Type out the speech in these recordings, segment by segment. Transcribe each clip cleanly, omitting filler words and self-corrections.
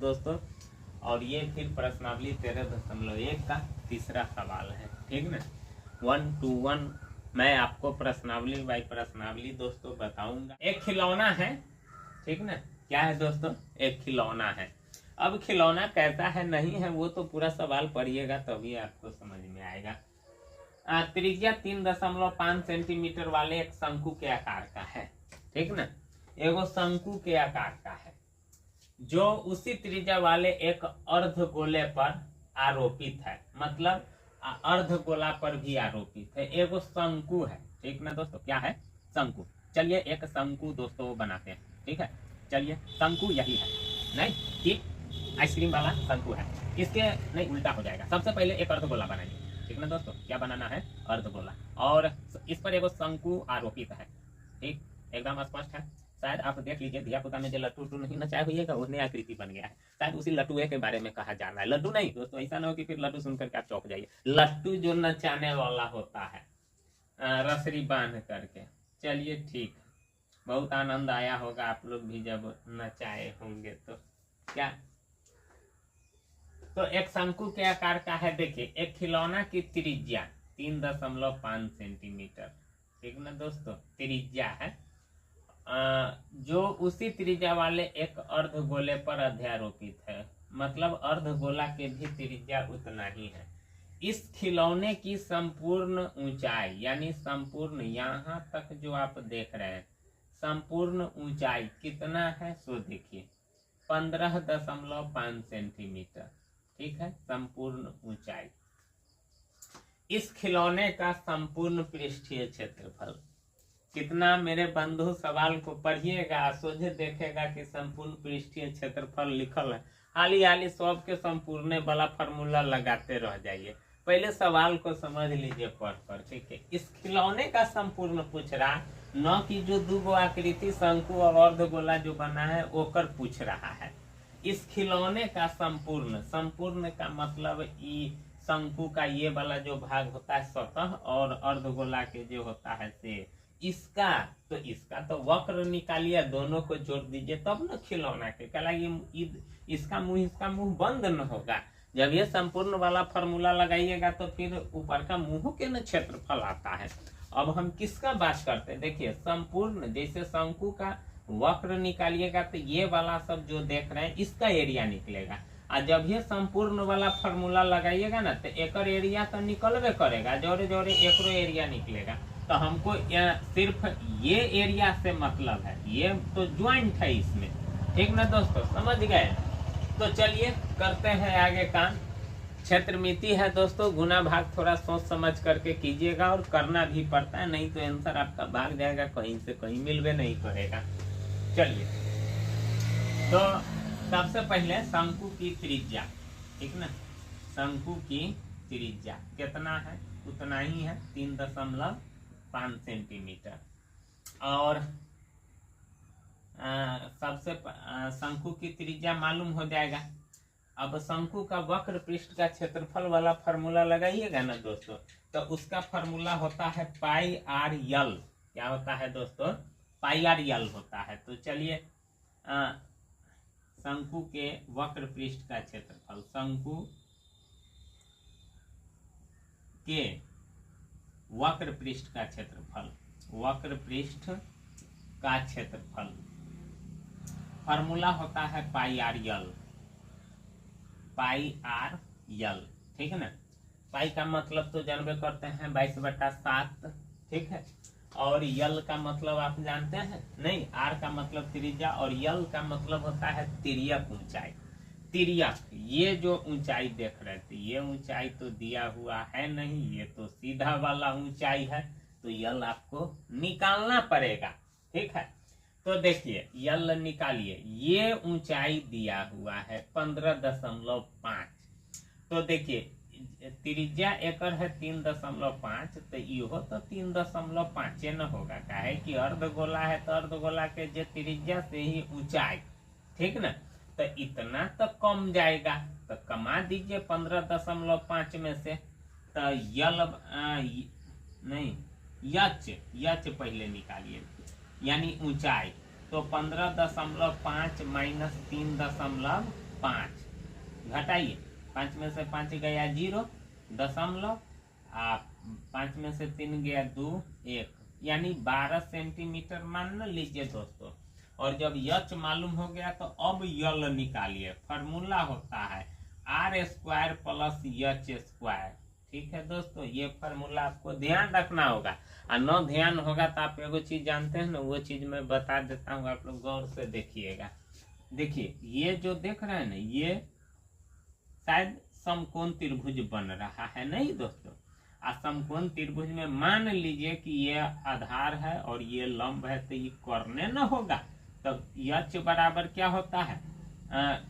दोस्तों, और ये फिर प्रश्नावली 13.1 का तीसरा सवाल है। ठीक ना, 1 to 1 मैं आपको प्रश्नावली बाई प्रश्नावली दोस्तों बताऊंगा। एक खिलौना है, ठीक ना, क्या है दोस्तों, एक खिलौना है। अब खिलौना कैसा है नहीं है वो तो पूरा सवाल पढ़िएगा तभी आपको समझ में आएगा। त्रिज्या 3.5 सेंटीमीटर वाले एक शंकु के आकार का है। ठीक ना, एगो शंकु के आकार का है जो उसी त्रिज्या वाले एक अर्धगोले पर आरोपित है, मतलब अर्धगोला पर भी आरोपित है। एगो शंकु है। ठीक ना दोस्तों, क्या है, शंकु। चलिए एक शंकु दोस्तों बनाते हैं। ठीक है, चलिए शंकु यही है, नहीं ठीक, आइसक्रीम वाला शंकु है। इसके नहीं, उल्टा हो जाएगा। सबसे पहले एक अर्धगोला बनाएंगे। ठीक ना दोस्तों, क्या बनाना है, अर्धगोला, और इस पर एगो शंकु आरोपित है। ठीक, एकदम स्पष्ट है। शायद आप देख लीजिए, धिया पुता में जो लट्टू नहीं नचाए हुईगा वो नया आकृति बन गया है। शायद उसी लट्टू के बारे में कहा जा रहा है। लड्डू नहीं दोस्तों, ऐसा ना हो कि फिर लड्डू सुनकर के आप चौंक जाइए। लट्टू जो नचाने वाला होता है रसरी बांध करके। चलिए ठीक, बहुत आनंद आया होगा आप लोग भी जब नचाए होंगे तो। क्या, तो एक शंकु के आकार का है। देखिए, एक खिलौना की त्रिज्या 3.5 सेंटीमीटर। ठीक ना दोस्तों, त्रिज्या है जो उसी त्रिज्या वाले एक अर्धगोले पर अध्यारोपित है, मतलब अर्धगोला के भी त्रिज्या उतना ही है। इस खिलौने की संपूर्ण ऊंचाई, यानी संपूर्ण यहाँ तक जो आप देख रहे हैं, संपूर्ण ऊंचाई कितना है सो देखिए, 15.5 सेंटीमीटर। ठीक है, संपूर्ण ऊंचाई। इस खिलौने का संपूर्ण पृष्ठीय क्षेत्रफल कितना, मेरे बंधु सवाल को पढ़िएगा, सोझे देखेगा कि संपूर्ण पृष्ठीय क्षेत्रफल लिखल है। हाली हाली सब के संपूर्ण वाला फार्मूला लगाते रह जाइए, पहले सवाल को समझ लीजिए पढ़ कर। ठीक है, इस खिलौने का संपूर्ण पूछ रहा, न कि जो दो आकृति शंकु और अर्धगोला जो बना है ओकर पूछ रहा है। इस खिलौने का संपूर्ण, संपूर्ण का मतलब शंकु का ये वाला जो भाग होता है सतह, और अर्धगोला के जो होता है से इसका, तो इसका तो वक्र निकालिए, दोनों को जोड़ दीजिए तब न खिलौना के कला इसका मुंह बंद न होगा। जब ये संपूर्ण वाला फॉर्मूला लगाइएगा तो फिर ऊपर का मुंह के न क्षेत्रफल आता है। अब हम किसका बात करते हैं, देखिए संपूर्ण, जैसे शंकु का वक्र निकालिएगा तो ये वाला सब जो देख रहे हैं इसका एरिया निकलेगा, और जब ये संपूर्ण वाला फॉर्मूला लगाइएगा ना तो एक एरिया तो निकलबे करेगा, जोड़े जोड़े एक एरिया निकलेगा। तो हमको सिर्फ ये एरिया से मतलब है, ये तो ज्वाइंट है इसमें। ठीक ना दोस्तों, समझ गए। तो चलिए करते हैं आगे काम। क्षेत्रमिति है दोस्तों, गुना भाग थोड़ा सोच समझ करके कीजिएगा, और करना भी पड़ता है, नहीं तो आंसर आपका भाग जाएगा, कहीं से कहीं मिलवे नहीं करेगा। चलिए, तो सबसे पहले शंकु की त्रिज्या। ठीक ना, शंकु की त्रिज्या कितना है, उतना ही है, 3.5 सेंटीमीटर। और सबसे शंकु की त्रिज्या मालूम हो जाएगा। अब शंकु का वक्र पृष्ठ का क्षेत्रफल वाला फार्मूला लगाइएगा ना दोस्तों, तो उसका फार्मूला होता है पाई आर यल। क्या होता है दोस्तों, पाई आर यल होता है। तो चलिए शंकु के वक्र पृष्ठ का क्षेत्रफल, शंकु के वक्र पृष्ठ का क्षेत्रफल, वक्र पृष्ठ का क्षेत्रफल फार्मूला होता है पाई आर यल, पाई आर यल। ठीक है ना, पाई का मतलब तो जानबे करते हैं 22/7। ठीक है, और यल का मतलब आप जानते हैं नहीं, आर का मतलब त्रिज्या, और यल का मतलब होता है तिर्यक ऊंचाई। तिर्यक, ये जो ऊंचाई देख रहे थे, ये ऊंचाई तो दिया हुआ है नहीं, ये तो सीधा वाला ऊंचाई है, तो यल आपको निकालना पड़ेगा। ठीक है, तो देखिए यल निकालिए, ये ऊंचाई दिया हुआ है 15.5। तो देखिए त्रिज्या एकर है 3.5, तो इहो तो 3.5 न होगा, काहे कि अर्धगोला है तो अर्धगोला के जे त्रिज्या से ही ऊंचाई। ठीक ना, तो इतना तो कम जाएगा, तो कमा दीजिए 15.5 में से। तो यल नहीं, यच पहले निकालिए, यानी ऊंचाई। तो 15.5 माइनस 3.5 5 घटाइए, 5 में से 5 गया 0 दशमलव, 5 में से 3 गया 2 1, यानी 12 सेंटीमीटर मान लीजिए दोस्तों। और जब यच मालूम हो गया तो अब यल निकालिए। फॉर्मूला होता है r² प्लस यच स्क्वायर। ठीक है दोस्तों, ये फॉर्मूला आपको ध्यान रखना होगा, और न ध्यान होगा तो आप एगो चीज जानते हैं ना, वो चीज मैं बता देता हूँ, आप लोग गौर से देखिएगा। देखिए ये जो देख रहे हैं ना, ये शायद समकोण त्रिभुज बन रहा है नहीं दोस्तों। समकोण त्रिभुज में मान लीजिए कि ये आधार है और ये लंब है, तो ये कर्णे न होगा। तब यच बराबर क्या होता है,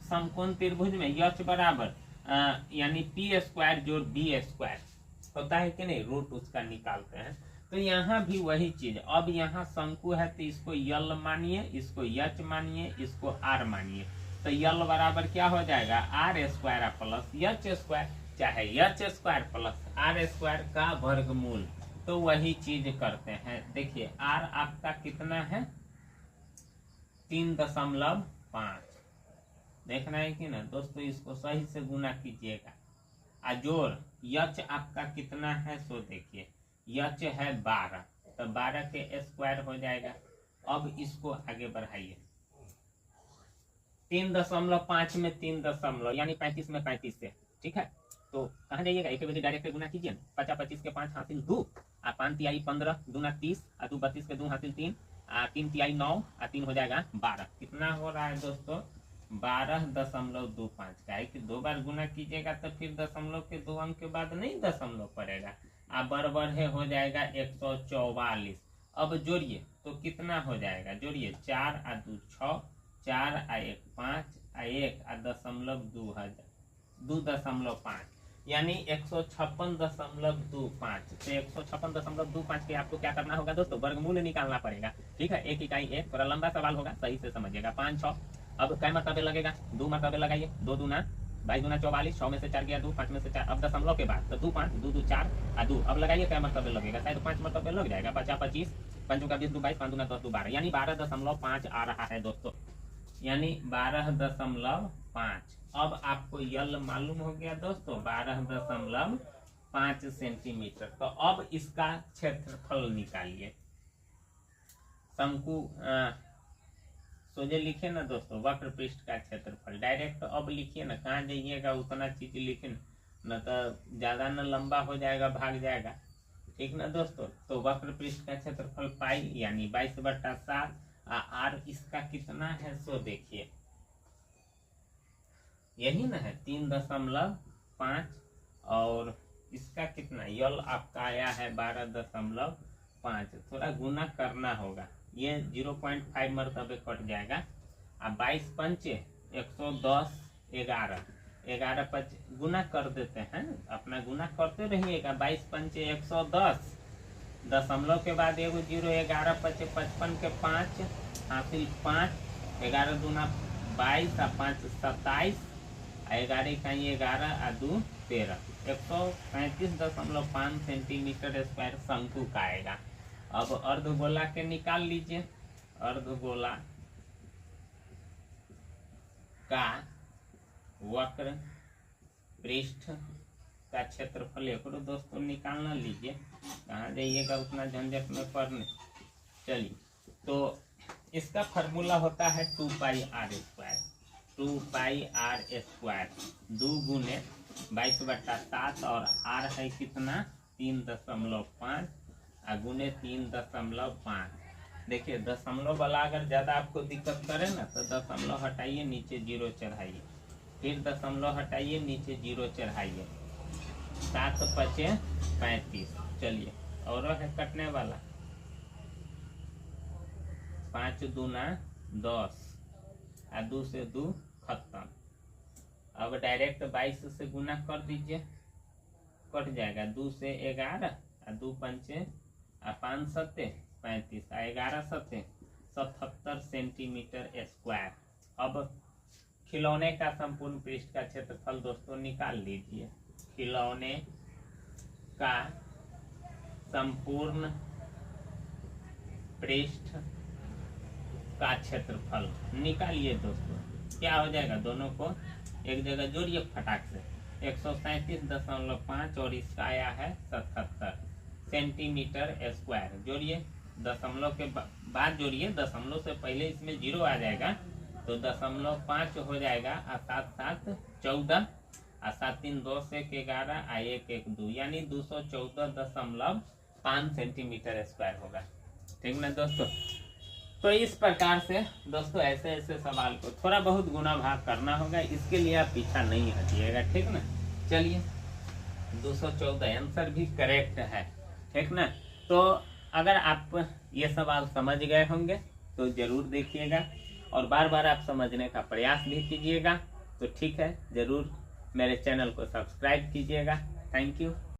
समकोण त्रिभुज में यच बराबर यानी p² जोड़ b² होता है कि नहीं, रूट उसका निकालते हैं। तो यहाँ भी वही चीज, अब यहाँ शंकु है तो इसको यल मानिए, इसको यच मानिए, इसको r मानिए। तो यल बराबर क्या हो जाएगा, r² प्लस यच स्क्वायर, चाहे यच स्क्वायर प्लस r² का वर्गमूल। तो वही चीज करते हैं। देखिए r आपका कितना है, 3.5। देखना है कि ना दोस्तों, इसको सही से गुना कीजिएगा। जोड़ यच आपका कितना है, सो देखिए यच है 12, तो 12 के स्क्वायर हो जाएगा। अब इसको आगे बढ़ाइए, 3.5 में 3 यानी 35 में 35 से। ठीक है, तो कहाँ जाइएगा, एक बजे डायरेक्ट गुना कीजिए। 50 25 के 5 हासिल 2, 5 तिहाई 15, 2 30, 2 32 के 2 हासिल 3, 3 तिहाई 9, 3 हो जाएगा 12। कितना हो रहा है दोस्तों, 12.25 का है कि 2 बार गुना कीजिएगा तो फिर दशमलव के 2 अंक के बाद नहीं दशमलव पड़ेगा, बराबर है हो जाएगा 144। अब जोड़िए तो कितना हो जाएगा, जोड़िए 4 और 2 6, 4 और 1 5, 1 और दशमलव 2.5 यानी 156.25। तो 156.25 के आपको क्या करना होगा दोस्तों, वर्गमूल निकालना पड़ेगा। ठीक है, 1 इकाई 1, थोड़ा लंबा सवाल होगा, सही से समझिएगा। 5 6, अब कई मरतबे लगेगा, 2 मरतबे लगाइए, 2 दूना 22 दूना 44, 6 में से 4 गया 2, 5 में से 4, अब दशमलव के बाद तो 2 5 2 2 4 और 2, अब लगाइए कई मरतबे लगेगा, शायद 5 मरतबे लग जाएगा। 50 25, 5 का 20, 2 22, 5 दूना 10, 2 12, यानी 12.5 आ रहा है दोस्तों, यानी 12.5। अब आपको यल मालूम हो गया दोस्तों, 12.5 सेंटीमीटर। तो अब इसका क्षेत्रफल निकालिए। शंकु सोजे लिखे ना दोस्तों, वक्र पृष्ठ का क्षेत्रफल डायरेक्ट अब लिखिए ना, कहाँ जाइएगा उतना चीज लिखे न, तो ज्यादा न लंबा हो जाएगा, भाग जाएगा। ठीक ना दोस्तों, तो वक्र पृष्ठ का क्षेत्रफल पाई यानी 22/7। आर इसका कितना है, सो देखिए यही ना है 3.5, और इसका कितना, यल आपका आया है 12.5। थोड़ा गुना करना होगा, ये 0.5 मरतबे कट जाएगा। 22 पंचे 110, 11 11 5 गुना कर देते हैं, अपना गुना करते रहिएगा। 22 पंचे 110, दशमलव के बाद एगो 0, 11 पचे 55 के 5 हासिल 5, 11 दूना 22 और 5 27, 11 इकाई 11 और 2 13, 135.5 सेंटीमीटर स्क्वायर शंकु का आएगा। अब अर्धगोला के निकाल लीजिए। अर्धगोला का वक्र पृष्ठ का क्षेत्रफल एकरो दोस्तों निकालना लीजिए, कहाँ जाइएगा उतना झंझट में पड़ने। चलिए, तो इसका फार्मूला होता है 2πr²। 2πr², 2 गुने 22/7, और r है कितना 3.5, गुने 3.5। देखिए दशमलव वाला अगर ज्यादा आपको दिक्कत करे ना, तो दशमलव हटाइए, नीचे 0 चढ़ाइए, फिर दशमलव हटाइए, नीचे 0 चढ़ाइए। 7 पचे 35। चलिए और है कटने वाला, 5 दूना 10, 2 से 2 खत्म। अब डायरेक्ट 22 से गुना कर दीजिए, कट जाएगा। 2 से 11, 2 पंचे 5 सत्ते 35, 11 सत्ते 77 सेंटीमीटर स्क्वायर। अब खिलौने का संपूर्ण पृष्ठ का क्षेत्रफल दोस्तों निकाल लीजिए। खिलौने का संपूर्ण पृष्ठ का क्षेत्रफल निकालिए दोस्तों। क्या हो जाएगा, दोनों को एक जगह जोड़िए फटाक से। 137.5 और इसका आया है 77 सेंटीमीटर स्क्वायर। जोड़िए, दशमलव के बाद जोड़िए, दशमलव से पहले इसमें 0 आ जाएगा तो 0.5 हो जाएगा। और 7 7 14 और 7 3 2 से 11 और 1 1 2 यानी 214.5 सेंटीमीटर स्क्वायर होगा। ठीक ना दोस्तों। तो इस प्रकार से दोस्तों ऐसे ऐसे सवाल को थोड़ा बहुत गुना भाग करना होगा, इसके लिए आप पीछा नहीं हटिएगा। ठीक ना। चलिए 214 आंसर भी करेक्ट है। ठीक ना। तो अगर आप ये सवाल समझ गए होंगे तो जरूर देखिएगा और बार बार आप समझने का प्रयास भी कीजिएगा। तो ठीक है, जरूर मेरे चैनल को सब्सक्राइब कीजिएगा। Thank you.